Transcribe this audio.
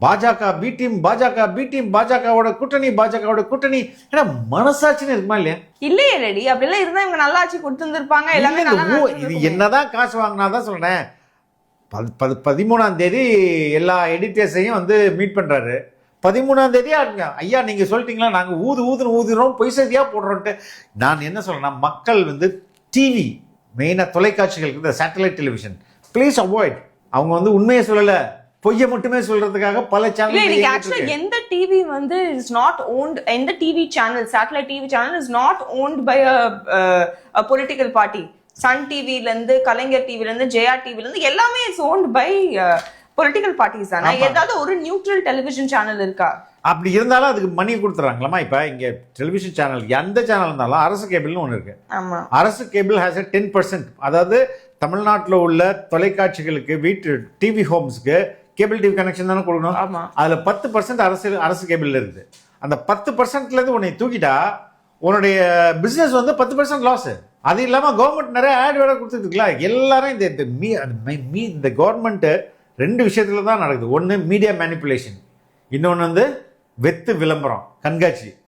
பாஜக B team, பாஜக B team, பாஜகவோட கூட்டணி. ஏன்னா மனசாட்சின்னு இருக்குமா இல்லையா? இல்லையே ரெடி. அப்படிலாம் இருந்தா இவங்க நல்லா ஆட்சி கொடுத்துருப்பாங்க. எல்லாமே இது என்னதான் காசு வாங்கினாதான் சொல்றேன். 13ஆம் தேதி எல்லா எடிட்டர்ஸையும் வந்து மீட் பண்றாரு. 13ஆம் தேதி ஐயா நீங்க சொல்லிட்டீங்களா, நாங்க ஊதுறோம் பொய் செய்தியா போடுறோன்ட்டு. நான் என்ன சொல்றேன்னா, மக்கள் வந்து டிவி மெயினா தொலைக்காட்சிகளுக்கு, இந்த சேட்டலைட் டெலிவிஷன் ப்ளீஸ் அவாய்ட். அவங்க வந்து உண்மையை சொல்லல, பொய்யை மட்டுமே சொல்றதுக்காக பல சேனல். எந்த டிவி வந்து இஸ் நாட் ஓன்ட், எந்த TV channel, satellite TV channel is not owned by a political party. Sun டிவில இருந்து, கலைஞர் டிவில இருந்து, ஜெயா டிவில இருந்து எல்லாமே is owned by political parties தானே. ஏதாவது ஒரு நியூட்ரல் டெலிவிஷன் சேனல் இருக்கா? அப்படி இருந்தாலும் அதுக்கு மணி கொடுத்துறாங்களாமா. இப்ப இங்க டெலிவிஷன் சேனல் எந்த சேனல் இருந்தாலும் அரசு கேபிள்னு ஒன்று இருக்கு. அரசு கேபிள் ஹேஸ் 10%. அதாவது தமிழ்நாட்டில் உள்ள தொலைக்காட்சிகளுக்கு, வீட்டு டிவி ஹோம்ஸ்க்கு கேபிள் டிவி கனெக்ஷன் தானே கொடுக்கணும். அதுல 10% அரசு கேபிள் இருக்குது. அந்த 10%ல இருந்து உன்னை தூக்கிட்டா உன்னுடைய பிசினஸ் வந்து 10% லாஸ். அது இல்லாம கவர்மெண்ட் நிறைய ஆட் வேற கொடுத்துருக்கலாம். எல்லாரும் இந்த கவர்மெண்ட் 2 விஷயத்துல தான் நடக்குது. ஒன்னு மீடியா மேனிப்புலேஷன், இன்னொன்னு வந்து வெத்து விளம்பரம், கண்காட்சி.